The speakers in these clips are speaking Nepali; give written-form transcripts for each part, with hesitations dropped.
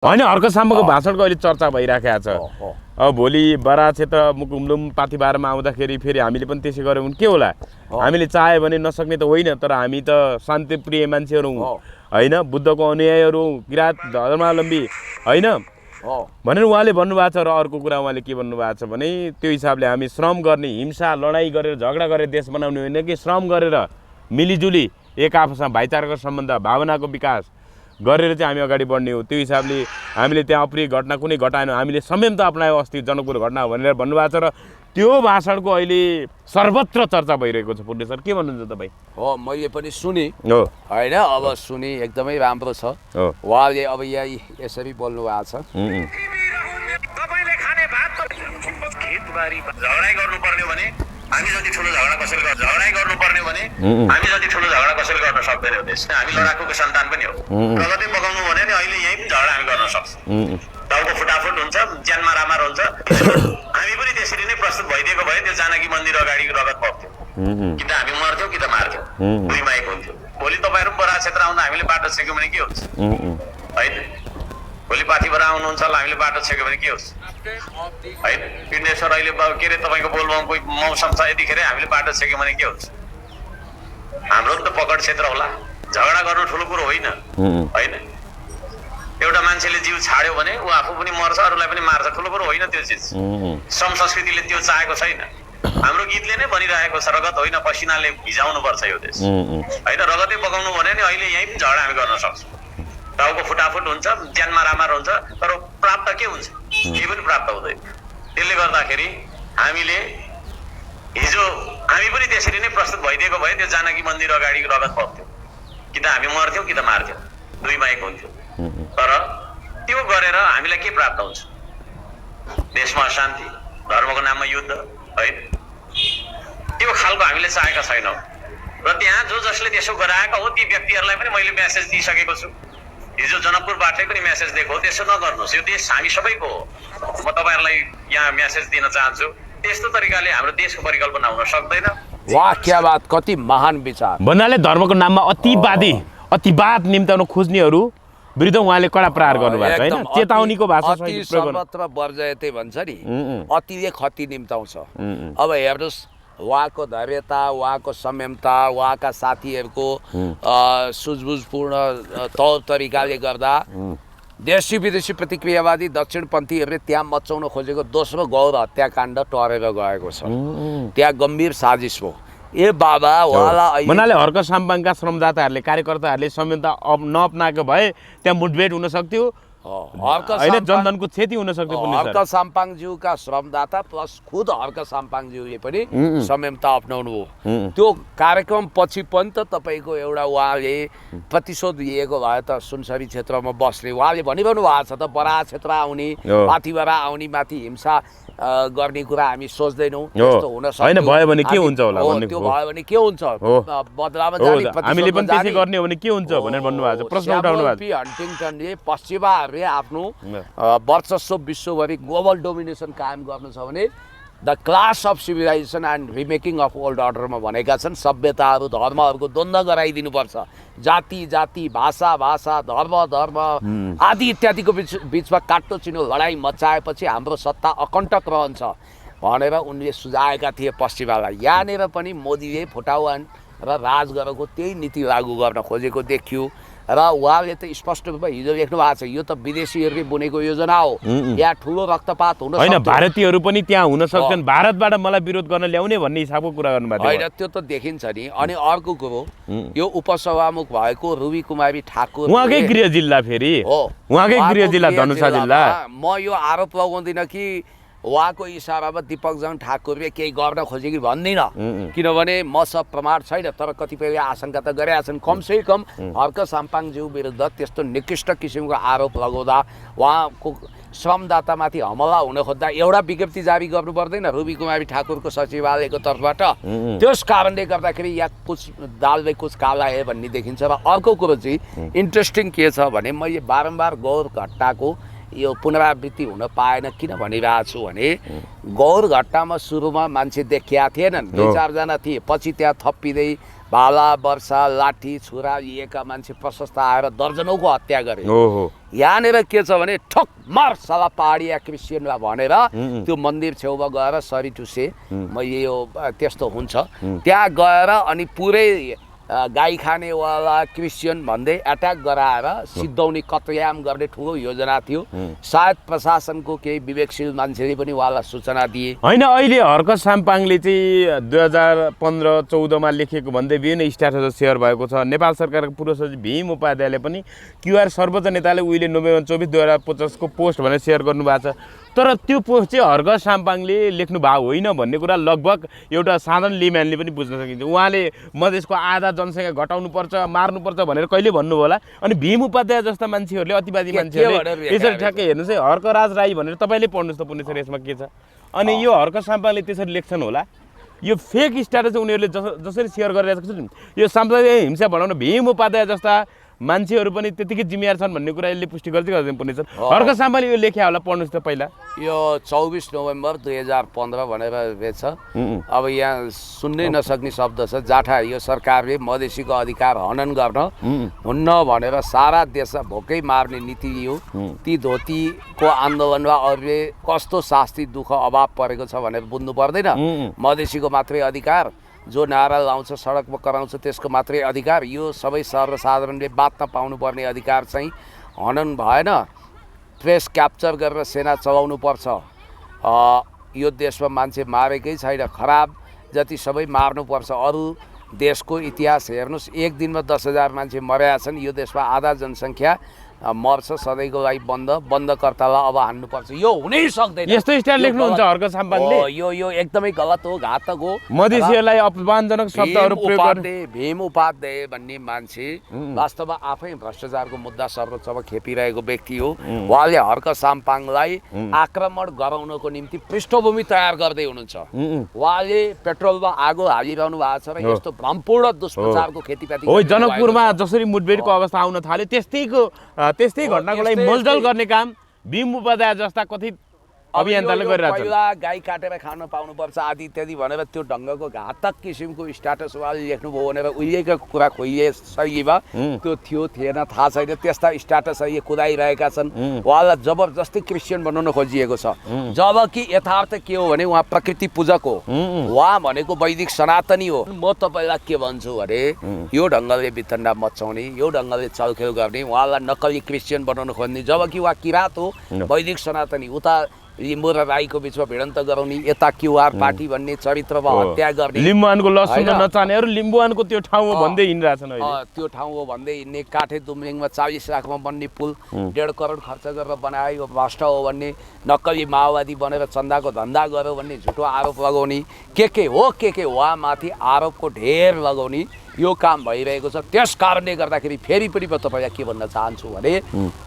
होइन अर्को साम्बको भाषणको अहिले चर्चा भइराखेको छ। अब भोलि बराह क्षेत्र मुकुमलुम पाथिबारमा आउँदाखेरि फेरि हामीले पनि त्यसै गऱ्यौँ भने के होला? हामीले चाह्यो भने नसक्ने त होइन, तर हामी त शान्तिप्रिय मान्छेहरू हौँ होइन, बुद्धको अनुयायीहरू हौँ, किराँत धर्मावलम्बी होइन भनेर उहाँले भन्नुभएको छ। र अर्को कुरा उहाँले के भन्नुभएको छ भने त्यो हिसाबले हामी श्रम गर्ने, हिंसा लडाइँ गरेर झगडा गरेर देश बनाउने होइन कि श्रम गरेर मिलिजुली एक आपसमा भाइचाराको सम्बन्ध, भावनाको विकास गरेर चाहिँ हामी अगाडि बढ्ने हो। त्यो हिसाबले हामीले त्यहाँ अप्रिय घटना कुनै घटाएन, हामीले संयम त अप्नायौँ, अस्ति जनकपुर घटना भनेर भन्नुभएको छ। र त्यो भाषणको अहिले सर्वत्र चर्चा भइरहेको छ। पुण्य सर के भन्नुहुन्छ तपाईँ? हो मैले पनि सुने हो होइन, अब सुने एकदमै राम्रो छ। उहाँले अब यहाँ यसरी बोल्नु भएको छ, तपाईँले खाने भात खेतबारी झगडा गर्नुपर्ने भने हामी जति ठुलो झगडा कसैले गर्छ, झगडा गर्नुपर्ने भने हामी जति ठुलो झगडा कसैले गर्न सक्दैन हो। देश हामी लडाकुको सन्तान पनि हो। प्रगति पकाउनु भने नि अहिले यही पनि झगडा हामी गर्न सक्छौँ। टाउको फुटाफुट हुन्छ, ज्यान मारामार हुन्छ। हामी पनि त्यसरी नै प्रस्तुत भइदिएको भए त्यो जानकी मन्दिर अगाडि रगत बग्थ्यो, कि त हामी मर्थ्यौँ कि त मार्थ्यौँ, दुईमा एक हुन्थ्यो। भोलि तपाईँहरू बराह क्षेत्र आउँदा हामीले बाटो छेक्यौँ भने के हुन्छ होइन? भोलि पाथिबाट आउनुहुन्छ होला, हामीले बाटो छेक्यो भने के हुन्छ होइन? पिण्डेश्वर अहिले के अरे तपाईँको बोलबम कोही मौसम छ, यतिखेर हामीले बाटो छेक्यौँ भने के हुन्छ? हाम्रो त पकड क्षेत्र होला। झगडा गर्नु ठुलो कुरो होइन होइन? एउटा मान्छेले जीव छाड्यो भने ऊ आफू पनि मर्छ, अरूलाई पनि मार्छ, ठुलो कुरो होइन त्यो चिज। श्रम संस्कृतिले त्यो चाहेको छैन। हाम्रो गीतले नै भनिरहेको छ रगत होइन पसिनाले भिजाउनु पर्छ यो देश होइन? रगतै पकाउनु भने नि अहिले यहीँ पनि झगडा हामी गर्न सक्छौँ। टाउको फुटाफुट हुन्छ, ज्यान मारामार हुन्छ, तर प्राप्त के हुन्छ? केही पनि प्राप्त हुँदैन। त्यसले गर्दाखेरि हामीले हिजो हामी पनि त्यसरी नै प्रस्तुत भइदिएको भए त्यो जानकी मन्दिर अगाडि रगत बग्थ्यो, कि त हामी मर्थ्यौँ कि त मार्थ्यौँ, दुईमा एक हुन्थ्यो। तर त्यो गरेर हामीलाई के प्राप्त हुन्छ? देशमा अशान्ति, धर्मको नाममा युद्ध होइन? त्यो खालको हामीले चाहेका छैनौँ। र त्यहाँ जो जसले त्यसो गराएका हो ती व्यक्तिहरूलाई पनि मैले मेसेज दिइसकेको छु। हिजो जनकपुरबाटै पनि मेसेज दिएको हो, त्यसो नगर्नुहोस्, यो देश हामी सबैको हो। म तपाईँहरूलाई यहाँ मेसेज दिन चाहन्छु, त्यस्तो तरिकाले हाम्रो देशको परिकल्पना हुन सक्दैन। वाह क्या बात, कति महान विचार। भन्नाले धर्मको नाममा अतिवादी, अतिवाद निम्ताउन खोज्नेहरू विरुद्ध उहाँले कडा प्रहार गर्नुभएको छ होइन? चेतावनीको भाषा अति सर्वत्र वर्जयते भन्छ नि, अतिले खति निम्ताउँछ। अब हेर्नुहोस्, उहाँको धैर्यता, उहाँको संयमता, उहाँका साथीहरूको सुझबुझपूर्ण तौर तरिकाले गर्दा देशी विदेशी प्रतिक्रियावादी दक्षिणपन्थीहरूले त्यहाँ मचाउन खोजेको दोस्रो गौर हत्याकाण्ड टरेर गएको छ। त्यहाँ गम्भीर साजिस हो। ए बाबा उहाँलाई भन्नाले हर्क साम्पाङका श्रमदाताहरूले, कार्यकर्ताहरूले संयमता नअपनाएको भए त्यहाँ मुठभेड हुन सक्थ्यो होइन? जनधनको क्षति हुन सक्थ्यो। हर्क साम्पाङज्यूका श्रमदाता प्लस खुद हर्क साम्पाङज्यूले पनि संयमता अप्नाउनु हो। त्यो कार्यक्रम पछि पनि त तपाईँको एउटा उहाँले प्रतिशोध लिएको भए त सुनसरी क्षेत्रमा बस्ने उहाँले भनिरहनु भएको छ त, बराह क्षेत्र आउने, पाथिबाट आउने, माथि हिंसा गर्ने कुरा हामी सोच्दैनौँ। त्यस्तो हुन सक्दैन, भयो भने के हुन्छ होला? त्यो भयो भने के हुन्छ? बदलामा जाने, हामीले पनि त्यसै गर्ने हो भने के हुन्छ भनेर भन्नुभएको छ, प्रश्न उठाउनु भएको छ। हन्टिङटनले पश्चिमाहरूले आफ्नो वर्चस्व विश्वभरि ग्लोबल डोमिनेसन कायम गर्नु छ भने the clash of civilisation and remaking of world अर्डरमा भनेका छन् सभ्यताहरू धर्महरूको द्वन्द्व गराइदिनुपर्छ। जाति जाति, भाषा भाषा, धर्म धर्म आदि इत्यादिको बिचमा काट्टो चिनो लडाइँ मचाएपछि हाम्रो सत्ता अकण्टक रहन्छ भनेर उनले सुझाएका थिए पश्चिमालाई। यहाँनिर पनि मोदीले फुटाउन र राज गरेको त्यही नीति लागू गर्न खोजेको देखियो। र उहाँले त स्पष्ट रूपमा हिजो लेख्नु भएको छ, यो त विदेशीहरूले बुनेको योजना हो, यहाँ ठुलो रक्तपात हुन होइन, भारतीयहरू पनि त्यहाँ हुन सक्छन्, भारतबाट मलाई विरोध गर्न ल्याउने भन्ने हिसाबको कुरा गर्नुभएको होइन? त्यो त देखिन्छ नि। अनि अर्को कुरो, यो उपसभामुख भएको रुबी कुमारी ठाकुर उहाँकै गृह जिल्ला, फेरि उहाँकै गृह जिल्ला धनुषा जिल्ला। म यो आरोप लगाउँदिनँ कि उहाँको इसारामा दीपकजन ठाकुरले केही गर्न खोजे कि भन्दिनँ, किनभने मसँग प्रमाण छैन। तर कतिपयले आशंका त गरेका छन्। कमसे कम हर्क साम्पाङज्यू विरुद्ध त्यस्तो निकृष्ट किसिमको आरोप लगाउँदा, उहाँको श्रमदातामाथि हमला हुन खोज्दा एउटा विज्ञप्ति जारी गर्नु पर्दैन रुबी कुमारी ठाकुरको सचिवालयको तर्फबाट? त्यस कारणले गर्दाखेरि यहाँ कुछ दालले कुछ काला है भन्ने देखिन्छ। र अर्को कुरो चाहिँ इन्ट्रेस्टिङ के छ भने, मैले बारम्बार गौर घटनाको यो पुनरावृत्ति हुन पाएन किन भनिरहेको छु भने, गौर घटनामा सुरुमा मान्छे देखिया थिएनन्, 2-4 थिए, पछि त्यहाँ थप्पिँदै भाला वर्षा लाठी छुरा लिएका मान्छे प्रशस्त आएर दर्जनौको हत्या गरे। यहाँनिर के छ भने ठोक मार साला पहाडिया क्रिस्चियनमा भनेर त्यो मन्दिर छेउमा गएर सरी टु से मैले यो त्यस्तो हुन्छ त्यहाँ गएर अनि पुरै गाई खानेवाला क्रिस्चियन भन्दै एट्याक गराएर सिद्धौनी कतयाम गर्ने ठुलो योजना थियो सायद प्रशासनको केही विवेकशील मान्छेले पनि उहाँलाई सूचना दिए होइन अहिले हर्क साम्पाङले चाहिँ 2015-14मा लेखेको भन्दै विभिन्न स्ट्याटसहरू सेयर भएको छ नेपाल सरकारको पूर्व सचिव भीम उपाध्यायले पनि क्युआर सर्वोच्च नेताले उहिले नोभेम्बर 24 2050 को पोस्ट भनेर सेयर गर्नुभएको छ तर त्यो पोस्ट चाहिँ हर्क साम्पाङले लेख्नु भएको होइन भन्ने कुरा लगभग एउटा साधारण लेम्यानले पनि बुझ्न सकिन्छ उहाँले मधेसको आधा जनसङ्ख्या घटाउनुपर्छ मार्नुपर्छ भनेर कहिले भन्नुभयो होला अनि भीम उपाध्याय जस्ता मान्छेहरूले अतिवादी मान्छेहरूले यसरी ठ्याक्कै हेर्नुहोस् है हर्कराज राई भनेर तपाईँले पढ्नुहोस् त पुण्य सर यसमा के छ अनि यो हर्क साम्पाङले त्यसरी लेख्छन् होला यो फेक स्ट्याटस उनीहरूले जसरी सेयर गरिरहेको छ यो साम्प्रदायिक हिंसा बढाउन भीम उपाध्याय जस्ता मान्छेहरू पनि त्यतिकै जिम्मेवार छन् भन्ने कुरा यसले पुष्टि गर्दै गर्दैन पुण्य सर हर्क साम्पाङले यो लेख्या होला पढ्नुहोस् त पहिला यो 24 नोभेम्बर 2015 भनेर रहेछ अब यहाँ सुन्नै नसक्ने शब्द छ जाठा यो सरकारले मधेसीको अधिकार हनन गर्न हुन्न भनेर सारा देशमा भोकै मार्ने नीति लियो ती धोतीको आन्दोलनमा अरूले कस्तो शास्ति दुःख अभाव परेको छ भनेर बुझ्नु पर्दैन मधेसीको मात्रै अधिकार जो नारा लाउँछ सडकमा कराउँछ त्यसको मात्रै अधिकार यो सबै सर्वसाधारणले बाँच्न पाउनुपर्ने अधिकार चाहिँ हनन भएन प्रेस क्याप्चर गरेर सेना चलाउनु पर्छ यो देशमा मान्छे मारेकै छैन खराब जति सबै मार्नुपर्छ अरू देशको इतिहास हेर्नुहोस् एक दिनमा 10,000 मान्छे मरेका छन् यो देशमा आधा जनसङ्ख्या मर्छ सधैँको लागि बन्दकर्तालाई अब हान्नुपर्छ यो हुनै सक्दैन यस्तो स्टाइल लेख्नुहुन्छ हर्क साम्पाङले यो एकदमै गलत हो घातक हो मधेसीहरूलाई अपमानजनक शब्दहरू प्रयोग गर्ने भीम उपाध्याय भन्ने मान्छे वास्तवमा आफै भ्रष्टाचारको मुद्दा सर्वोच्चमा खेपिरहेको व्यक्ति हो उहाँले हर्क साम्पाङलाई आक्रमण गराउनको निम्ति पृष्ठभूमि तयार गर्दै हुनुहुन्छ उहाँले पेट्रोलमा आगो हालिरहनु भएको छ र यस्तो भ्रमपूर्ण दुष्प्रचारको खेतीपाती हो जनकपुरमा जसरी मुठभेडको अवस्था आउन थाल्यो त्यस्तै घटनाको लागि मोलडल गर्ने काम भीम उपाध्याय जस्ता कथित अभियन्ताले गरिरहेको छ पहिला गाई काटेर खान पाउनुपर्छ आदि इत्यादि भनेर त्यो ढङ्गको घातक किसिमको स्ट्याटस उहाँले लेख्नुभयो भनेर उहिलेको कुरा खोइए शैलीमा त्यो थियो थिएन थाहा छैन त्यस्ता स्ट्याटस अहिले कुदाइरहेका छन् उहाँलाई जबरजस्ती क्रिस्चियन बनाउन खोजिएको छ जबकि यथार्थ के हो भने उहाँ प्रकृति पूजक हो उहाँ भनेको वैदिक सनातनी हो म तपाईँलाई के भन्छु भने यो ढङ्गले वितण्डा मचाउने यो ढङ्गले चलखेल गर्ने उहाँलाई नक्कली क्रिस्चियन बनाउन खोज्ने जबकि उहाँ किरात हो वैदिक सनातनी उता लिम्बू र राईको बिचमा भिडन्त गराउने यता क्युआर पार्टी भन्ने चरित्रमा हत्या गर्ने लिम्बुवानको लसुन नचानेहरू लिम्बुवानको त्यो ठाउँ हो भन्दै हिँडिरहेछन् त्यो ठाउँ हो भन्दै हिँड्ने काठे दुम्लिङमा 40 लाखमा बन्ने पुल 1.5 करोड खर्च गरेर बनायो भ्रष्ट हो भन्ने नक्कली माओवादी बनेर चन्दाको धन्दा गर्यो भन्ने झुटो आरोप लगाउने के उहाँमाथि आरोपको ढेर लगाउने यो काम भइरहेको छ त्यस कारणले गर्दाखेरि फेरि पनि म तपाईँलाई के भन्न चाहन्छु भने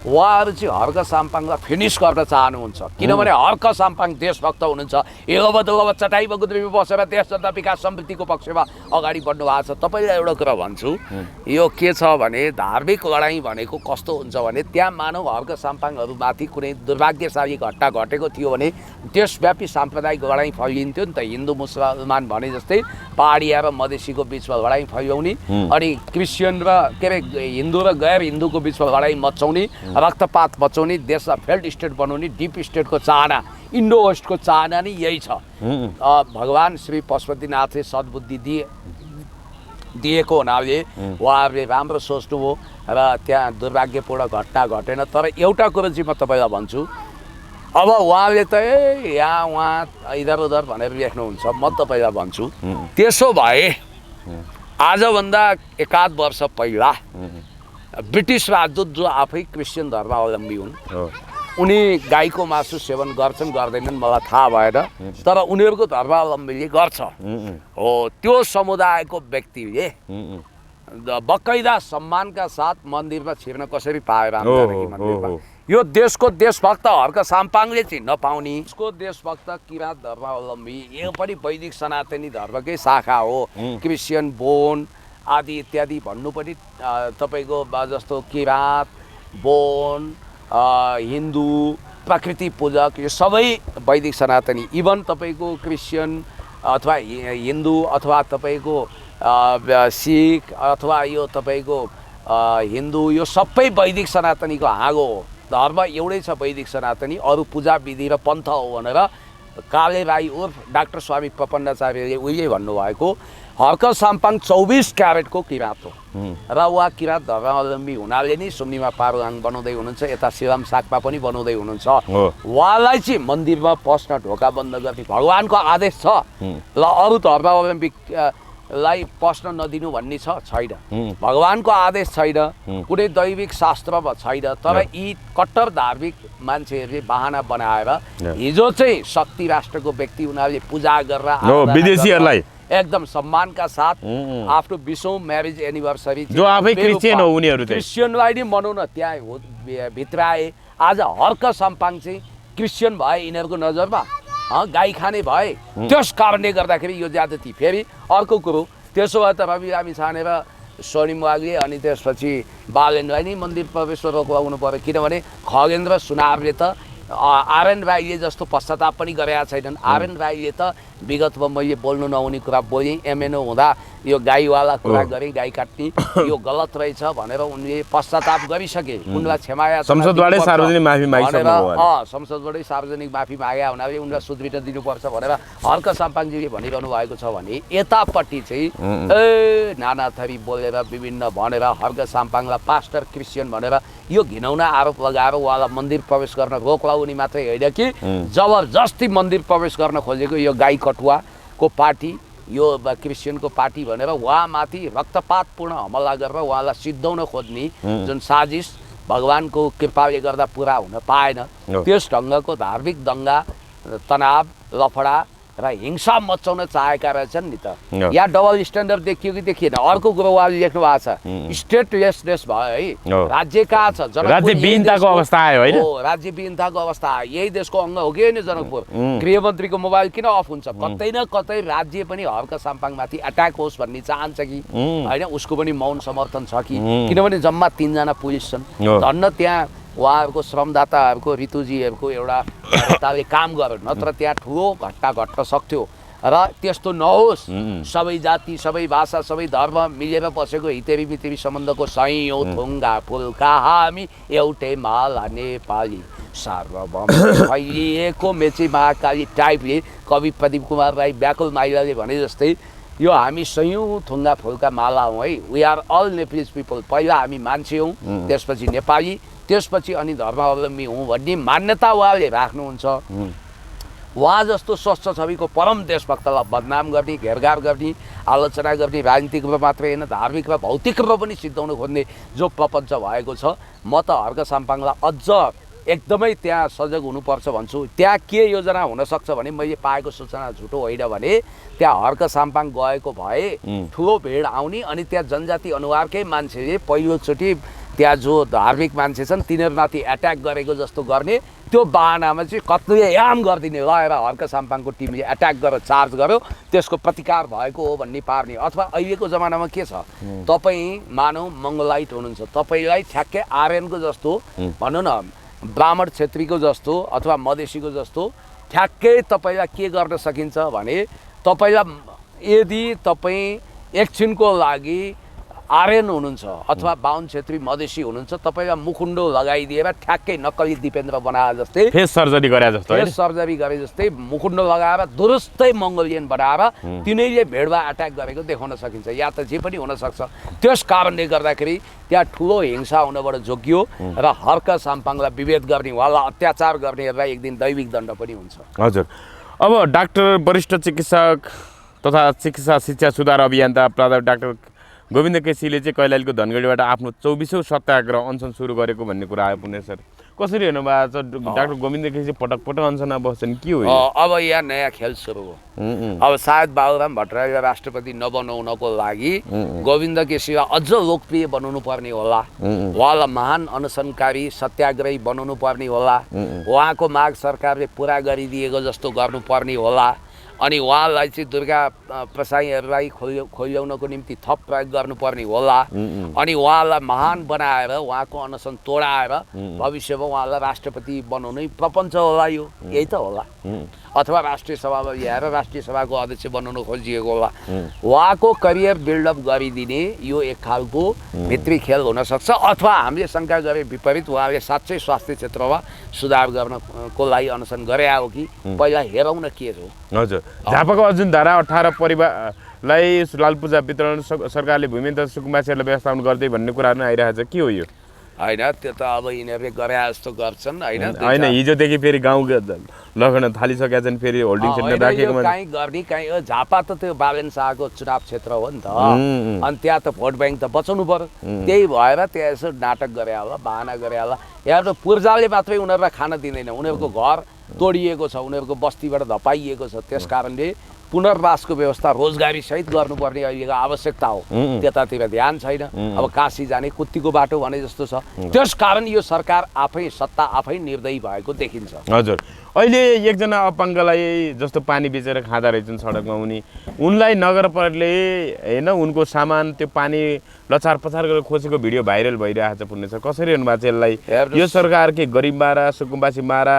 उहाँहरू चाहिँ हर्क साम्पाङलाई फिनिस गर्न चाहनुहुन्छ किनभने हर्क साम्पाङ देशभक्त हुनुहुन्छ एगोबदोगोबा चटाइमा गुद्रेमा बसेर देश जनता विकास समृद्धिको पक्षमा अगाडि बढ्नु भएको छ तपाईँलाई एउटा कुरा भन्छु यो के छ भने धार्मिक लडाइँ भनेको कस्तो हुन्छ भने त्यहाँ मानव हर्क साम्पाङहरूमाथि कुनै दुर्भाग्यशाली घटना घटेको थियो भने देशव्यापी साम्प्रदायिक लडाइँ फैलिन्थ्यो नि त हिन्दू मुसलमान भने जस्तै पहाडिया र मधेसीको बिचमा लडाइँ फैलाउने अनि क्रिस्चियन र के अरे हिन्दू र गैर हिन्दूको बिचमा लडाइँ मचाउने रक्तपात मचाउने देशलाई फेल्ड स्टेट बनाउने डिप स्टेटको चाहना इन्डो वेस्टको चाहना नै यही छ भगवान श्री पशुपतिनाथले सद्बुद्धि दिएको हुनाले उहाँहरूले राम्रो सोच्नुभयो र त्यहाँ दुर्भाग्यपूर्ण घटना घटेन तर एउटा कुरो चाहिँ म तपाईँलाई भन्छु अब उहाँले त यहाँ उहाँ इधर उधर भनेर लेख्नुहुन्छ म तपाईँलाई भन्छु त्यसो भए आजभन्दा 1-8 वर्ष पहिला ब्रिटिस राजदूत जो आफै क्रिस्चियन धर्मावलम्बी हुन् उनी गाईको मासु सेवन गर्छन् गर्दैनन् मलाई थाहा भएन तर उनीहरूको धर्मावलम्बीले गर्छ हो त्यो समुदायको व्यक्तिले बकाइदा सम्मानका साथ मन्दिरमा छिर्न कसरी पाए मन्दिरमा यो देशको देशभक्त हर्क साम्पाङले चाहिँ नपाउने उसको देशभक्त किरात धर्मावलम्बी यो पनि वैदिक सनातनी धर्मकै शाखा हो क्रिस्चियन बोन आदि इत्यादि भन्नु पनि तपाईँको जस्तो किरात बोन हिन्दू प्रकृति पूजक यो सबै वैदिक सनातनी इभन तपाईँको क्रिस्चियन अथवा हिन्दू अथवा तपाईँको सिख अथवा यो तपाईँको हिन्दू यो सबै वैदिक सनातनीको हाँगो हो धर्म एउटै छ वैदिक सनातनी, अरू पूजा विधि र पन्थ हो भनेर काले राई उर्फ डाक्टर स्वामी प्रपन्नाचार्यले उहिले भन्नुभएको हर्क साम्पाङ 24 क्यारेटको किराँत हो र उहाँ किराँत धर्मावलम्बी हुनाले नै सुम्निमा पारुहाङ बनाउँदै हुनुहुन्छ, यता शिवम साकमा पनि बनाउँदै हुनुहुन्छ। उहाँलाई चाहिँ मन्दिरमा पस्न ढोका बन्द गर्ने भगवानको आदेश छ ल, अरू धर्मावलम्बीलाई पस्न नदिनु भन्ने छैन, भगवानको आदेश छैन, कुनै दैविक शास्त्रमा छैन। तर यी कट्टर धार्मिक मान्छेहरूले बहाना बनाएर हिजो चाहिँ शक्ति राष्ट्रको व्यक्ति उनीहरूले पूजा गरेर विदेशीहरूलाई एकदम सम्मानका साथ आफ्नो 20औं म्यारेज एनिभर्सरी जो आफै क्रिस्चियन हो उनीहरू चाहिँ क्रिस्चियनलाई नै मनाउन त्यहाँ भित्राए। आज हर्क साम्पाङ चाहिँ क्रिस्चियन भए यिनीहरूको नजरमा, गाई खाने भए, त्यस कारणले गर्दाखेरि यो ज्यादती। फेरि अर्को कुरो, त्यसो भए त रवि लामी छानेर स्वर्णिम वाग्ले अनि त्यसपछि बालेन्द्रलाई नै मन्दिर प्रवेश रोक्नु पर्यो, किनभने खगेन्द्र सुनारले त आरएन राईले जस्तो पश्चाताप पनि गरेका छैनन्। आरएन राईले त विगतमा मैले बोल्नु नहुने कुरा बोलेँ, एमएनओ हुँदा यो गाईवाला कुरा गरेँ, गाई काट्ने यो गलत रहेछ भनेर उनले पश्चाताप गरिसके, उनलाई क्षमा संसदबाटै सार्वजनिक माफी मागिसक्नु, संसदबाटै सार्वजनिक माफी मागे हुनाले उनलाई सुध्रिन दिनुपर्छ भनेर हर्क साम्पाङजीले भनिरहनु भएको छ भने यतापट्टि चाहिँ ए नाना थरी बोलेर विभिन्न भनेर हर्क साम्पाङलाई पास्टर क्रिस्चियन भनेर यो घिनौना आरोप लगाएर उहाँलाई मन्दिर प्रवेश गर्न रोक लगाउने मात्रै होइन कि जबरजस्ती मन्दिर प्रवेश गर्न खोजेको यो गाई कटुवाको पार्टी, यो क्रिस्चियनको पार्टी भनेर उहाँमाथि रक्तपातपूर्ण हमला गरेर उहाँलाई सिद्धाउन खोज्ने जुन साजिस भगवानको कृपाले गर्दा पुरा हुन पाएन, त्यस ढङ्गको धार्मिक दङ्गा तनाव लफडा र हिंसा मचाउन चाहेका रहेछन् नि त। यहाँ डबल स्ट्यान्डर्ड देखियो कि देखिएन? अर्को कुरो उहाँले लेख्नु भएको छ स्टेटलेसनेस भयो है, राज्य कहाँ छ? राज्यविहीनताको अवस्था आयो होइन, राज्यविहीनताको अवस्था आयो। यही देशको अङ्ग हो कि होइन जनकपुर? गृहमन्त्रीको मोबाइल किन अफ हुन्छ? कतै न कतै राज्य पनि हर्क साम्पाङमाथि अट्याक होस् भन्ने चाहन्छ कि होइन? उसको पनि मौन समर्थन छ कि? किनभने जम्मा 3 जना पुलिस छन्, धन्न त्यहाँ उहाँहरूको श्रमदाताहरूको ऋतुजीहरूको एउटा नेताले काम गर्यो, नत्र त्यहाँ ठुलो घटना घट्न सक्थ्यो। र त्यस्तो नहोस्, सबै जाति सबै भाषा सबै धर्म मिलेर बसेको हितेरी मितेरी सम्बन्धको सयौँ थुङ्गा फुल्का हामी एउटै माला नेपाली सार्वभौम फैलिएको मेची महाकाली टाइपले कवि प्रदीप कुमार राई व्याकुल माइलाले भने जस्तै यो हामी सयौँ थुङ्गा फुल्का माला हौँ है। We are all Nepalese people. पहिला हामी मान्छे हौँ, त्यसपछि नेपाली, त्यसपछि अनि धर्मावलम्बी हौँ भन्ने मान्यता उहाँले राख्नुहुन्छ। उहाँ जस्तो स्वस्थ छविको परम देशभक्तलाई बदनाम गर्ने, घेरघार गर्ने, आलोचना गर्ने, राजनीतिक रूपमा मात्रै होइन धार्मिक र भौतिक रूपमा पनि सिद्धाउन खोज्ने जो प्रपञ्च भएको छ, म त हर्क साम्पाङलाई अझ एकदमै त्यहाँ सजग हुनुपर्छ भन्छु। त्यहाँ के योजना हुनसक्छ भने मैले पाएको सूचना झुटो होइन भने त्यहाँ हर्क साम्पाङ गएको भए ठुलो भिड आउने अनि त्यहाँ जनजाति अनुहारकै मान्छेले पहिलोचोटि त्यहाँ जो धार्मिक मान्छे छन् तिनीहरूमाथि एट्याक गरेको जस्तो गर्ने, त्यो बाहनामा चाहिँ कत्लेआम गरिदिने, लगाएर हर्क साम्पाङको टिमले एट्याक गरेर चार्ज गर्यो, त्यसको प्रतिकार भएको हो भन्ने पार्ने। अथवा अहिलेको जमानामा के छ, तपाईँ मानौ मङ्गलाइट हुनुहुन्छ, तपाईँलाई ठ्याक्कै आर्यनको जस्तो भनौँ न ब्राह्मण क्षेत्रीको जस्तो अथवा मधेसीको जस्तो ठ्याक्कै तपाईँलाई के गर्न सकिन्छ भने तपाईँलाई यदि तपाईँ एकछिनको लागि आर्यन हुनुहुन्छ अथवा बाहुन क्षेत्री मधेसी हुनुहुन्छ, तपाईँलाई मुखुन्डो लगाइदिएर ठ्याक्कै नक्कली दिपेन्द्र बनाए जस्तै, फेस सर्जरी गरे जस्तो, फेस सर्जरी गरे जस्तै मुखुन्डो लगाएर दुरुस्तै मङ्गोलियन बनाएर तिनीहरूले भेडमा अट्याक गरेको देखाउन सकिन्छ, या त जे पनि हुनसक्छ। त्यस कारणले गर्दाखेरि त्यहाँ ठुलो हिंसा हुनबाट जोगियो र हर्क साम्पाङलाई विभेद गर्ने, उहाँलाई अत्याचार गर्नेहरूलाई एक दिन दैविक दण्ड पनि हुन्छ। हजुर, अब डाक्टर वरिष्ठ चिकित्सक तथा चिकित्सा शिक्षा सुधार अभियन्ता प्राध्यापक डाक्टर गोविन्द केसीले चाहिँ कैलालीको धनगढीबाट आफ्नो 24औं सत्याग्रह अनसन सुरु गरेको भन्ने कुरा आयो पुण्य सर। कसरी हेर्नुभएको छ? डाक्टर गोविन्द केसी पटक पटक अनसनमा बस्छन्, के हो? अब यहाँ नयाँ खेल सुरु हो। अब सायद बाबुराम भट्टराईलाई राष्ट्रपति नबनाउनको लागि गोविन्द केसीलाई अझ लोकप्रिय बनाउनु पर्ने होला, उहाँलाई महान अनसनकारी सत्याग्रही बनाउनु पर्ने होला, उहाँको माग सरकारले पुरा गरिदिएको जस्तो गर्नुपर्ने होला। अनि उहाँलाई चाहिँ दुर्गा प्रसाईहरूलाई खोज्याउनको निम्ति थप प्रयोग गर्नुपर्ने होला अनि उहाँलाई महान बनाएर उहाँको अनसन तोडाएर भविष्यमा उहाँलाई राष्ट्रपति बनाउनै प्रपञ्च होला यो यही त होला अथवा राष्ट्रिय सभामा ल्याएर राष्ट्रिय सभाको अध्यक्ष बनाउन खोजिएको होला उहाँको करियर बिल्डअप गरिदिने यो एक खालको भित्री खेल हुनसक्छ अथवा हामीले शङ्का गरे विपरीत उहाँले साँच्चै स्वास्थ्य क्षेत्रमा सुधार गर्नको लागि अनसन गरे हो कि पहिला हेरौँ न के हो। हजुर झापाको अर्जुन धारा 18 परिवारलाई लालपूजा वितरण सरकारले भूमि तथा सुकुम्बासीहरूलाई व्यवस्थापन गर्दै भन्ने कुराहरू आइरहेको छ के हो यो होइन त्यो त अब यिनीहरूले गरे जस्तो गर्छन् होइन हिजोदेखि फेरि गाउँ लग्न थालिसकेका छन् फेरि होल्डिङ सेन्टर राखेको काहीँ गर्ने काहीँ झापा त त्यो बालेन शाहको चुनाव क्षेत्र हो नि त अनि त्यहाँ त भोट ब्याङ्क त बचाउनु पर्यो त्यही भएर त्यहाँ यसो नाटक गरे होला बहाना गरे होला यहाँ त पूर्जाले मात्रै उनीहरूलाई खान दिँदैन उनीहरूको घर तोडिएको छ उनीहरूको बस्तीबाट धपाइएको छ त्यस कारणले पुनर्वासको व्यवस्था रोजगारी सहित गर्नुपर्ने अहिलेको आवश्यकता हो त्यतातिर ध्यान छैन अब काशी जाने कुत्तीको बाटो भने जस्तो छ त्यस कारण यो सरकार आफै सत्ता आफै निर्दयी भएको देखिन्छ। हजुर अहिले एकजना अपाङ्गलाई जस्तो पानी बेचेर खाँदा रहेछन् सडकमा उनलाई नगरपालिकाले होइन उनको सामान त्यो पानी लचार पछार गरेर खोसेको भिडियो भाइरल भइरहेको छ पुण्य सर कसरी हेर्नुभएको छ यसलाई यो सरकार के गरिब मारा सुकुम्बासी मारा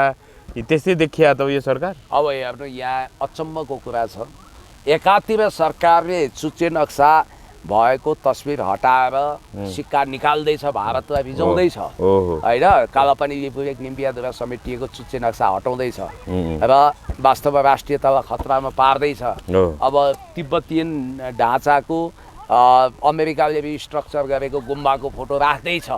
त्यस्तै देखिया त यो सरकार अब हेर्नु यहाँ अचम्मको कुरा छ एकातिर सरकारले चुच्चे नक्सा भएको तस्बिर हटाएर सिक्का निकाल्दैछ भारतलाई भिजाउँदैछ होइन कालापानी विवेक निम्बियाद्वारा समेटिएको चुच्चे नक्सा हटाउँदैछ र वास्तवमा राष्ट्रियतालाई खतरामा पार्दैछ अब तिब्बतीयन ढाँचाको अमेरिकाले स्ट्रक्चर गरेको गुम्बाको फोटो राख्दैछ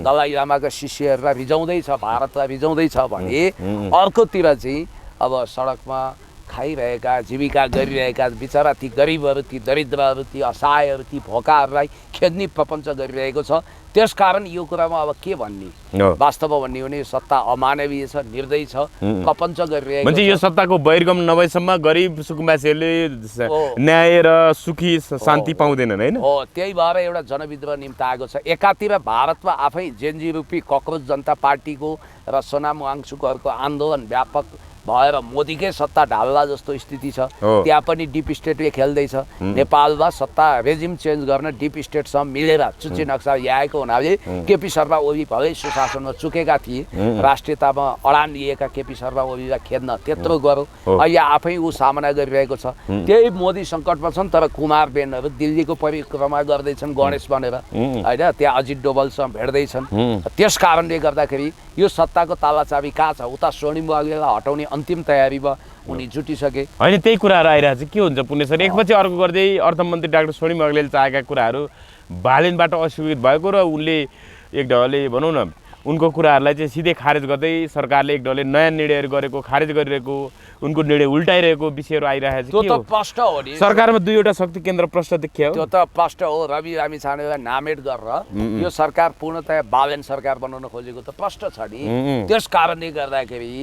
दलाई लामाका शिष्यहरूलाई भिजाउँदैछ भारतलाई भिजाउँदैछ भने अर्कोतिर चाहिँ अब सडकमा खाइरहेका जीविका गरिरहेका बिचरा ती गरिबहरू ती दरिद्रहरू ती असहायहरू ती भोकाहरूलाई खेद्ने प्रपञ्च गरिरहेको छ त्यसकारण यो कुरामा अब के भन्ने वास्तवमा भन्ने हो भने सत्ता अमानवीय छ निर्दयी छ प्रपञ्च गरिरहेको छ यो सत्ताको बहिर्गम नभएसम्म गरिब सुकुम्बासीहरूले न्याय र सुखी शान्ति पाउँदैनन् हैन हो त्यही भएर एउटा जनविद्रोह निम्ताएको छ एकातिर भारतमा आफै जेनजी रूपी कक्रोच जनता पार्टीको र सोनाम वाङचुकहरूको आन्दोलन व्यापक भएर मोदीकै सत्ता ढाल्ला जस्तो स्थिति छ त्यहाँ पनि डिप स्टेटले खेल्दैछ नेपालमा सत्ता रेजिम चेन्ज गर्न डिप स्टेटसँग मिलेर चुच्चे नक्सा ल्याएको हुनाले केपी शर्मा ओली भलै सुशासनमा चुकेका थिए राष्ट्रियतामा अडान लिएका केपी शर्मा ओलीलाई खेद्न त्यत्रो गरौँ अहिले आफै ऊ सामना गरिरहेको छ त्यही मोदी सङ्कटमा छन् तर कुमार बेनहरू दिल्लीको परिक्रमा गर्दैछन् गणेश बनेर होइन त्यहाँ अजित डोभालसँग भेट्दैछन् त्यस कारणले गर्दाखेरि यो सत्ताको तालाचाबी कहाँ छ उता स्वर्णिम वाग्लेलाई हटाउने अन्तिम तयारीमा उनी जुटिसके होइन त्यही कुराहरू आइरहेको छ के हुन्छ पुण्य सर एकपछि अर्को गर्दै अर्थमन्त्री डाक्टर स्वर्णिम वाग्लेले चाहेका कुराहरू बालेनबाट अस्वीकृत भएको र उनले एक ढङ्गले भनौँ न उनको कुराहरूलाई चाहिँ सिधै खारेज गर्दै सरकारले एक ढङ्गले नयाँ निर्णयहरू गरेको खारेज गरिरहेको उनको निर्णय उल्टाइरहेको विषयहरू आइरहेको छ त्यो त प्रष्ट हो नि सरकारमा दुईवटा शक्ति केन्द्र प्रष्ट देखियो त्यो त प्रष्ट हो रवि लामिछानेलाई नामेट गरेर यो सरकार पूर्णतया बालेन सरकार बनाउन खोजेको त प्रष्ट छ नि त्यस कारणले गर्दाखेरि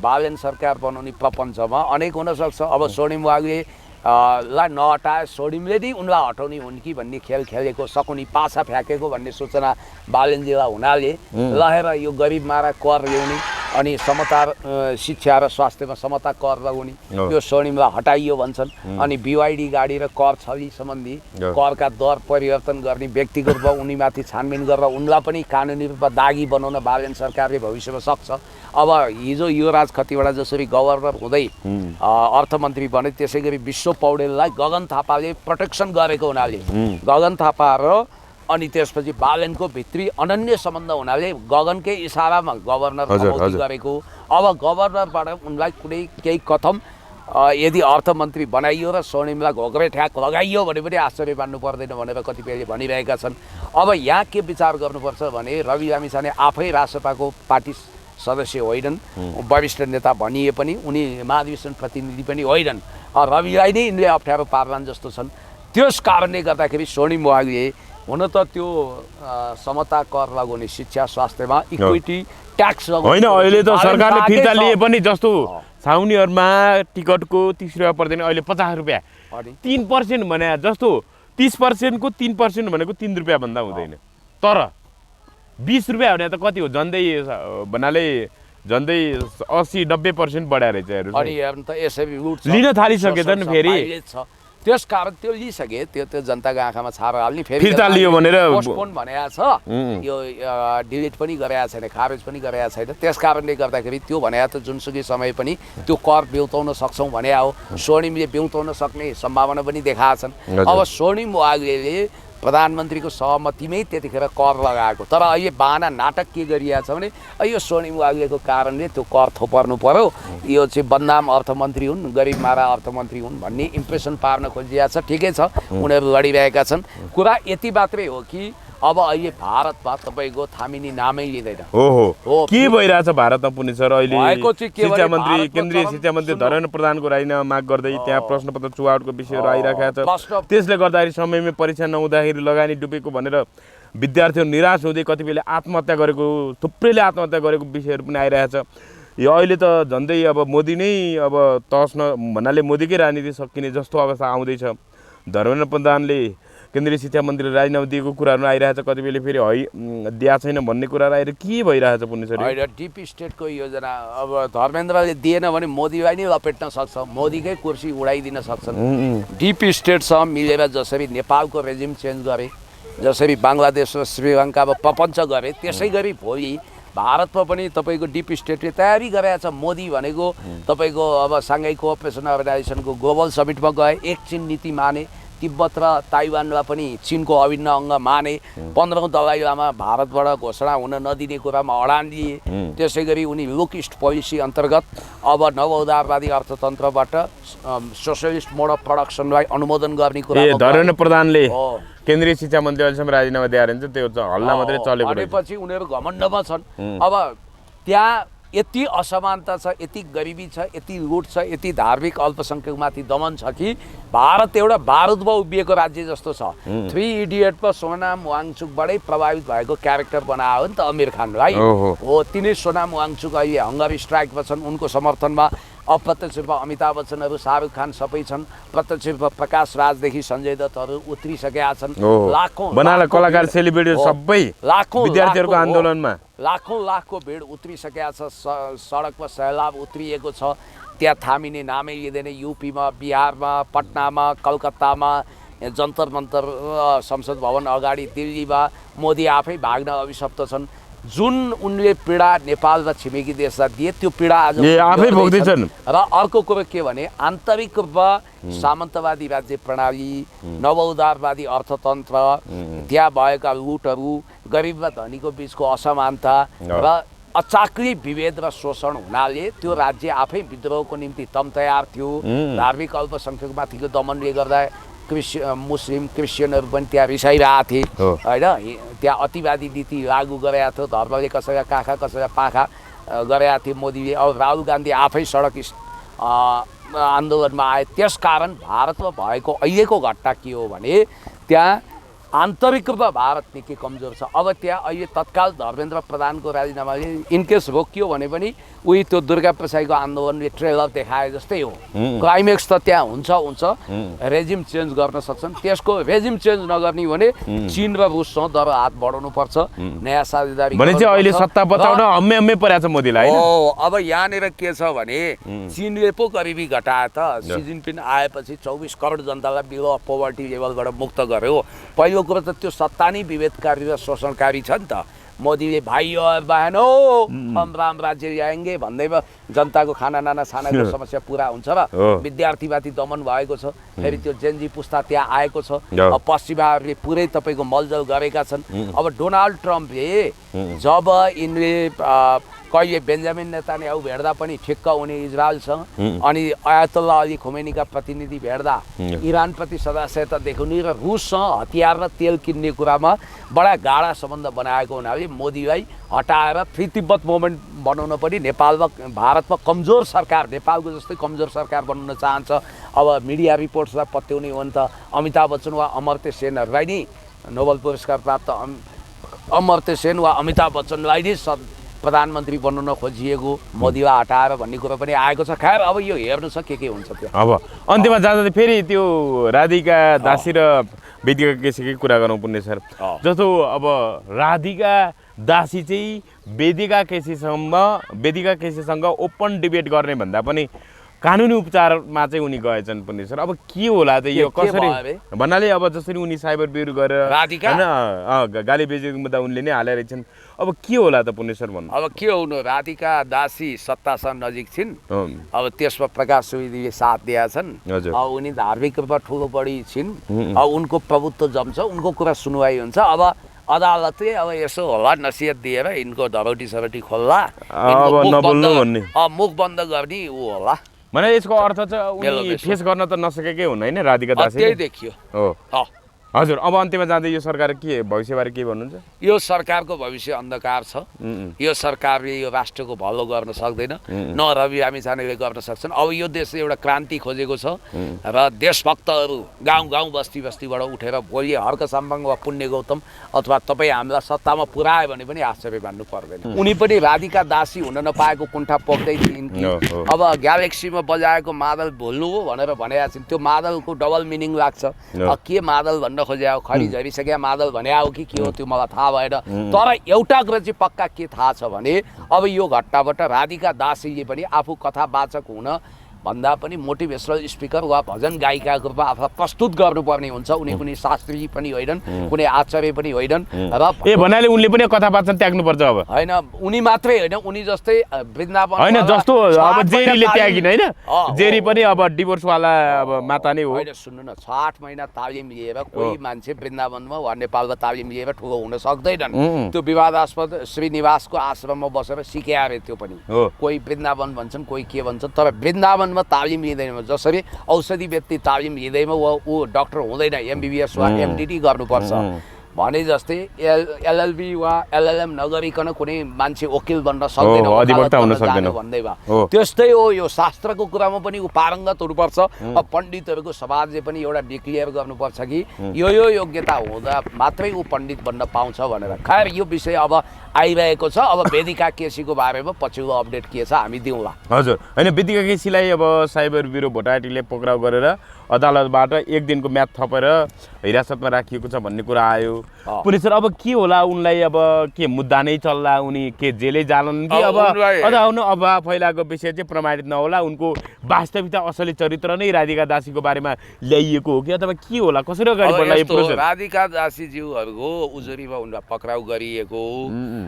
बालेन सरकार बनाउने प्रपञ्चमा अनेक हुन सक्छ अब स्वर्णिम वाग्ले लाई नहटाए स्वर्णिमले नै उनलाई हटाउने हुन् कि भन्ने खेल खेलेको सकुनी पासा फ्याँकेको भन्ने सूचना बालेनजीलाई हुनाले लहेर यो गरिब मारा कर ल्याउने अनि समता शिक्षा र स्वास्थ्यमा समता कर लगाउने यो स्वर्णिमलाई हटाइयो भन्छन् अनि बिवाइडी गाडी र कर छवि सम्बन्धी करका दर परिवर्तन गर्ने व्यक्तिगत रूपमा उनीमाथि छानबिन गरेर उनलाई पनि कानुनी रूपमा दागी बनाउन बालेन सरकारले भविष्यमा सक्छ। अब हिजो युवराज खतिवडा जसरी गभर्नर हुँदै अर्थमन्त्री बने त्यसै गरी विश्व पौडेललाई गगन थापाले प्रोटेक्सन गरेको हुनाले गगन थापा र अनि त्यसपछि बालेनको भित्री अनन्य सम्बन्ध हुनाले गगनकै इसारामा गभर्नर गरेको अब गभर्नरबाट उनलाई कुनै केही कथम यदि अर्थमन्त्री बनाइयो र स्वर्णिमलाई घोक्रे ठ्याक लगाइयो भने पनि आश्चर्य मान्नु पर्दैन भनेर कतिपयले भनिरहेका छन्। अब यहाँ के विचार गर्नुपर्छ भने रवि लामिछाने आफै रासपाको पार्टी सदस्य होइनन् वरिष्ठ नेता भनिए पनि उनी महाधिवेशन प्रतिनिधि पनि होइनन् रविलाई नै यिनले अप्ठ्यारो पार्लान् जस्तो छन्। त्यस कारणले गर्दाखेरि स्वर्णिम वाग्ले हुन त त्यो समता कर लगाउने शिक्षा स्वास्थ्यमा इक्विटी ट्याक्स होइन अहिले त सरकारले फिर्ता लिए पनि जस्तो छाउनीहरूमा टिकटको 30 रुपियाँ पर्दैन अहिले 50 रुपियाँ 3% भने जस्तो 30% को 3% भनेको 3 रुपियाँ भन्दा हुँदैन तर 20 रुपियाँ भने त कति हो झन्डै भन्नाले झन्डै 80-90% बढाएर रहेछ हेर्नु अनि हेर्नु त यसरी लुट लिन थालिसके त नि फेरि त्यस कारण त्यो लिइसके त्यो जनताको आँखामा छाप हाल्ने फिर्ता लियो भनेर पोस्टपोन भनेको छ यो डिलिट पनि गरेको छैन खारेज पनि गरेको छैन त्यस कारणले गर्दाखेरि त्यो भनेको त जुनसुकै समय पनि त्यो कर बेउताउन सक्छौँ भने हो स्वर्णिमले बेउताउन सक्ने सम्भावना पनि देखाएका छन् अब स्वर्णिम वाग्लेले प्रधानमन्त्रीको सहमतिमै त्यतिखेर कर लगाएको तर अहिले बाहना नाटक के गरिएको छ भने यो स्वर्णिम वाग्लेको कारणले त्यो कर थोपर्नु पर्यो यो चाहिँ बदनाम अर्थमन्त्री हुन् गरिब मारा अर्थमन्त्री हुन् भन्ने इम्प्रेसन पार्न खोजिएको छ ठिकै छ उनीहरू लडिरहेका छन् कुरा यति मात्रै हो कि अब अहिले भारतमा तपाईँको थामिनी नामै लिँदैन ओहो के भइरहेछ भारतमा पुण्य सर अहिले भएको चाहिँ के शिक्षा मन्त्री केन्द्रीय शिक्षा मन्त्री धर्मेन्द्र प्रधानको राजीनामा माग गर्दै त्यहाँ प्रश्नपत्र चुहावटको विषयहरू आइरहेको छ त्यसले गर्दाखेरि समयमै परीक्षा नहुँदाखेरि लगानी डुबेको भनेर विद्यार्थीहरू निराश हुँदै कतिपयले आत्महत्या गरेको थुप्रैले आत्महत्या गरेको विषयहरू पनि आइरहेछ यो अहिले त झन्डै अब मोदी नै अब तहस भन्नाले मोदीकै राजनीति सकिने जस्तो अवस्था आउँदैछ धर्मेन्द्र प्रधानले केन्द्रीय शिक्षा मन्त्रीले राजीनामा दिएको कुराहरू आइरहेछ कतिपयले फेरि दिएको छैन भन्ने कुराहरू आएर के भइरहेछ पुण्य सर होइन डिप स्टेटको योजना अब धर्मेन्द्रले दिएन भने मोदीलाई नै लपेट्न सक्छ मोदीकै कुर्सी उडाइदिन सक्छन् डिप स्टेटसँग मिलेर जसरी नेपालको रेजिम चेन्ज गरे जसरी बङ्गलादेश र श्रीलङ्कामा प्रपञ्च गरे त्यसै गरी भोलि भारतमा पनि तपाईँको डिप स्टेटले तयारी गरेको छ मोदी भनेको तपाईँको अब साङ्घाई कोअपरेसन अर्गनाइजेसनको ग्लोबल समिटमा गए एक चीन नीति माने तिब्बत र ताइवानलाई पनि चीनको अभिन्न अङ्ग माने 15औं दलाई लामा भारतबाट घोषणा हुन नदिने कुरामा अडान लिए त्यसै गरी उनी लुक इस्ट पोलिसी अन्तर्गत अब नवउदारवादी अर्थतन्त्रबाट सोसियलिस्ट मोड अफ प्रोडक्सनलाई अनुमोदन गर्ने कुरा धर्मेन्द्र प्रधानले केन्द्रीय शिक्षा मन्त्री अहिलेसम्म राजीनामा दिएर हुन्छ त्यो हल्ला मात्रै चलेको भनेपछि उनीहरू घमण्डमा छन् अब त्यहाँ यति असमानता छ यति गरिबी छ यति लुट छ यति धार्मिक अल्पसङ्ख्यकमाथि दमन छ कि भारत एउटा बारुदमा उभिएको राज्य जस्तो छ 3 इडियटमा सोनाम वाङचुकबाटै प्रभावित भएको क्यारेक्टर बनायो नि त आमिर खानलाई हो तिनै सोनाम वाङचुक अहिले हङ्गरी स्ट्राइकमा छन् उनको समर्थनमा अप्रत्यक्ष रूपमा अमिताभ बच्चनहरू शाहरुख खान सबै छन् प्रत्यक्ष रूपमा प्रकाश राजदेखि सञ्जय दत्तहरू उत्रिसकेका छन् लाखौँ बनाला कलाकार सेलिब्रिटी सबै लाखौँ विद्यार्थीहरूको आन्दोलनमा लाखौँ भिड उत्रिसकेका छ सडकमा सैलाब उत्रिएको छ त्यहाँ थामिने नामै लिँदैन युपीमा बिहारमा पटनामा कलकत्तामा जन्तर मन्तर संसद भवन अगाडि दिल्लीमा मोदी आफै भाग्न अभिशप्त छन् जुन उनले पीडा नेपाल र छिमेकी देशलाई दिए त्यो पीडा आज आफै भोग्दैछन् र अर्को कुरो के भने आन्तरिक रूपमा सामन्तवादी राज्य प्रणाली नवउदारवादी अर्थतन्त्र त्यहाँ भएका लुटहरू गरिब र धनीको बीचको असमानता र अचाक्री विभेद र शोषण हुनाले त्यो राज्य आफै विद्रोहको निम्ति तम तयार थियो धार्मिक अल्पसङ्ख्यकमाथिको दमनले गर्दा मुस्लिम क्रिस्चियनहरू पनि त्यहाँ रिसाइरहेको थिए होइन त्यहाँ अतिवादी नीति लागू गरेका थियो धर्मले कसैलाई काखा कसैलाई पाखा गरेका थिए मोदीले अब राहुल गान्धी आफै सडक आन्दोलनमा आए त्यसकारण भारतमा भएको अहिलेको घटना के हो भने त्यहाँ आन्तरिक रूपमा भारत निकै कमजोर छ अब त्यहाँ अहिले तत्काल धर्मेन्द्र प्रधानको राजीनामाले इनकेस रोकियो भने पनि उही त्यो दुर्गा प्रसाईको आन्दोलनले ट्रेलर देखाए जस्तै हो क्लाइमेक्स त त्यहाँ हुन्छ रेजिम चेन्ज गर्न सक्छन् त्यसको रेजिम चेन्ज नगर्ने भने चीन र रुससँग दर हात बढाउनु पर्छ नयाँ साझेदारी भने चाहिँ अहिले सत्ता बचाउन हम्मे परेछ मोदीलाई अब यहाँनिर के छ भने चीनले पो गरिबी घटाए त सी जिनपिङ आएपछि 24 करोड जनतालाई बिलो अफ पोभर्टी लेभलबाट मुक्त गर्यो पहिलो कुरो त त्यो सत्ता नै विभेदकारी र शोषणकारी छ नि त मोदीले भाइ बहन हो हम राम राज्य ल्याएंगे भन्दैमा जनताको खाना नाना छानाको समस्या पुरा हुन्छ र विद्यार्थीमाथि दमन भएको छ फेरि त्यो जेनजी पुस्ता त्यहाँ आएको छ अब पश्चिमाहरूले पुरै तपाईँको मलजल गरेका छन् अब डोनाल्ड ट्रम्पले जब यिनले कहिले बेन्जामिन नेतान्याहु भेट्दा पनि ठिक्क उनी इजरायलसँग अनि आयतुल्लाह अली खोमेनीका प्रतिनिधि भेट्दा इरानप्रति सदास्यता देखाउने र रुससँग हतियार र तेल किन्ने कुरामा बडा गाढा सम्बन्ध बनाएको हुनाले मोदीलाई हटाएर फ्री तिब्बत मुभमेन्ट बनाउन पनि नेपालमा भारतमा कमजोर सरकार नेपालको जस्तै कमजोर सरकार बनाउन चाहन्छ अब मिडिया रिपोर्ट्सलाई पत्याउने हो नि त अमिताभ बच्चन वा अमर्त्य सेनहरूलाई नि नोबेल पुरस्कार प्राप्त अमर्त्य सेन वा अमिताभ बच्चनलाई नै प्रधानमन्त्री बनाउन खोजिएको मोदीलाई हटाएर भन्ने कुरो पनि आएको छ खैर अब यो हेर्नु छ के हुन्छ त्यो अब अन्त्यमा जाँदा फेरि त्यो राधिका दासी र वेदिका केसीकै कुरा गरौँ पुण्य सर जस्तो अब राधिका दासी चाहिँ वेदिका केसीसँग ओपन डिबेट गर्ने भन्दा पनि कानुनी उपचारमा चाहिँ उनी गएछन् पनि सर। अब के होला त यो के कसरी भयो बे? भन्नाले अब जसरी उनी साइबर ब्युरो गरेर राधिका? होइन गाली बेजेको मुद्दा उनले नै हालेर छन्। अब के होला त पुण्य सर भन्नु? अब के हुनु, राधिका दासी सत्तासँग नजिक छिन्। अँ, अब त्यसमा प्रकाश सुवेदीले साथ दिएका छन्। हजुर। अब उनी धार्मिक रूपमा ठुलो बढी छिन्। अब उनको प्रभुत्व जम्छ, उनको कुरा सुनवाई हुन्छ। अब अदालतले अब यसो होला नसिहत दिएर यिनको धरौटी सरौटी खोल्ला, अब नबोल्नु भन्ने। मुख बन्द गर्ने ऊ होला। भने यसको अर्थ चाहिँ उनी फेस गर्न त नसकेकै हुन् होइन राधिका दासी? त्यही देखियो। हो हजुर। अब अन्त्यमा जाँदै यो सरकार के भविष्यबारे के भन्नुहुन्छ? यो सरकारको भविष्य अन्धकार छ। यो सरकारले यो राष्ट्रको भलो गर्न सक्दैन, न रवि लामिछानेले गर्न सक्छन्। अब यो देशले एउटा क्रान्ति खोजेको छ र देशभक्तहरू गाउँ गाउँ बस्ती बस्तीबाट उठेर भोलि हर्क साम्बाङ वा पुण्य गौतम अथवा तपाईँ हामीलाई सत्तामा पुऱ्यायो भने पनि आश्चर्य मान्नु पर्दैन। उनी पनि राधिका दासी हुन नपाएको कुण्ठा पोख्दै थिइन् कि अब ग्यालेक्सीमा बजाएको मादल भुल्नु हो भनेर भनेका छिन्। त्यो मादलको डबल मिनिङ लाग्छ। के मादल भन्न खोजे हो, खरी झरिसकेका मादल भने हो कि के हो त्यो मलाई थाहा भएन। तर एउटा कुरा चाहिँ पक्का के थाहा छ भने अब यो घटनाबाट राधिका दासीले पनि आफू कथावाचक हुन भन्दा पनि मोटिभेसनल स्पिकर वा भजन गायिकाको रूपमा आफूलाई प्रस्तुत गर्नुपर्ने हुन्छ। उनी कुनै शास्त्री पनि होइनन्, कुनै आचार्य पनि होइनन् र भन्नाले उनले पनि कथा वाचन त्याग्नुपर्छ अब होइन। उनी मात्रै होइन, उनी जस्तै वृन्दावन होइन जस्तो अब जेरीले त्यागिन् होइन, जेरी पनि अब डिभोर्सवाला अब माता नै हो। होइन सुन्नु न, 60 महिना तालिम लिएर कोही मान्छे वृन्दावनमा वा नेपालमा तालिम लिएर ठुलो हुन सक्दैनन्। त्यो विवादास्पद श्रीनिवासको आश्रममा बसेर सिके अरे त्यो पनि। कोही वृन्दावन भन्छन्, कोही के भन्छन्, तर वृन्दावन तालिम लिँदैन। जसरी औषधि व्यक्ति तालिम लिँदैमा ऊ डाक्टर हुँदैन, एमबिबिएस वा एमडिडी गर्नुपर्छ भने जस्तै एलएलबी वा एलएलएम नगरिकन कुनै मान्छे वकिल बन्न सक्दैन, भन्दै भए त्यस्तै हो। यो शास्त्रको कुरामा पनि ऊ पारङ्गत हुनुपर्छ। अब पण्डितहरूको समाजले पनि एउटा डिक्लेयर गर्नुपर्छ कि यो योग्यता हुँदा मात्रै ऊ पण्डित बन्न पाउँछ भनेर। खैर यो विषय अब आइरहेको छ। अब वेदिका केसीको बारेमा पछिल्लो अपडेट के छ हामी दिउँला। हजुर। होइन वेदिका केसीलाई अब साइबर ब्युरो भोटाटीले पक्राउ गरेर अदालतबाट 1 दिनको म्याद थपेर हिरासतमा राखिएको छ भन्ने कुरा आयो। पुलिस सर अब के होला, उनलाई अब के मुद्दा नै चल्ला, उनी के जेलै जालन् कि अब अफवाह फैलाएको विषय चाहिँ प्रमाणित नहोला, उनको वास्तविकता असली चरित्र नै राधिका दासीको बारेमा ल्याइएको हो कि अथवा के होला, कसरी अगाडि बढ्ला यो प्रोसेस? राधिका दासीज्यूहरूको उजुरीमा उनलाई पक्राउ गरिएको,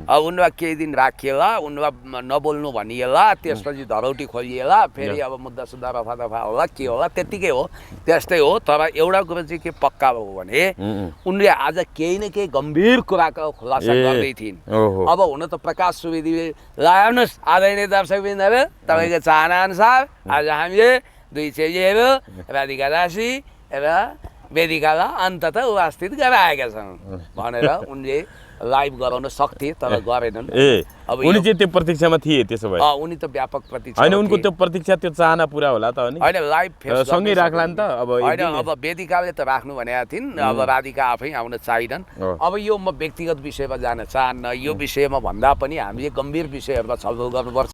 अब उनलाई केही दिन राखिएला, उनलाई नबोल्नु भनिएला, त्यसपछि धरौटी खोलिएला, फेरि अब मुद्दा सुद्धा रफा दफा होला, के होला त्यत्तिकै हो, त्यस्तै हो। तर एउटा कुरा चाहिँ के पक्का हो भने उनले आज केही न केही गम्भीर कुराको खुलासा गर्दै थिइन्। अब हुन त प्रकाश सुवेदीले लगाउनुहोस् आदरणीय दर्शकवृन्दहरू, तपाईँको चाहना अनुसार आज हामीले 2 चेलीहरू राधिका दासी र वेदिकालाई अन्ततः उपस्थित गराएका छौँ भनेर उनले लाइभ गराउन सक्थे, तर गरेनन्। अब उनी चाहिँ त्यो प्रतीक्षामा थिए त्यसो भए? उनी त व्यापक प्रतीक्षा होइन, उनको त्यो प्रतीक्षा त्यो चाहना पुरा होला त अनि? होइन लाइभ सँगै राख्ला नि त अब? होइन अब वेदिकाले त राख्नु भनेका थिइन्, अब राधिका आफै आउन चाहिनन्। अब यो म व्यक्तिगत विषयमा जान चाहन्न, यो विषयमा भन्दा पनि हामीले गम्भीर विषयहरूमा छलफल गर्नुपर्छ।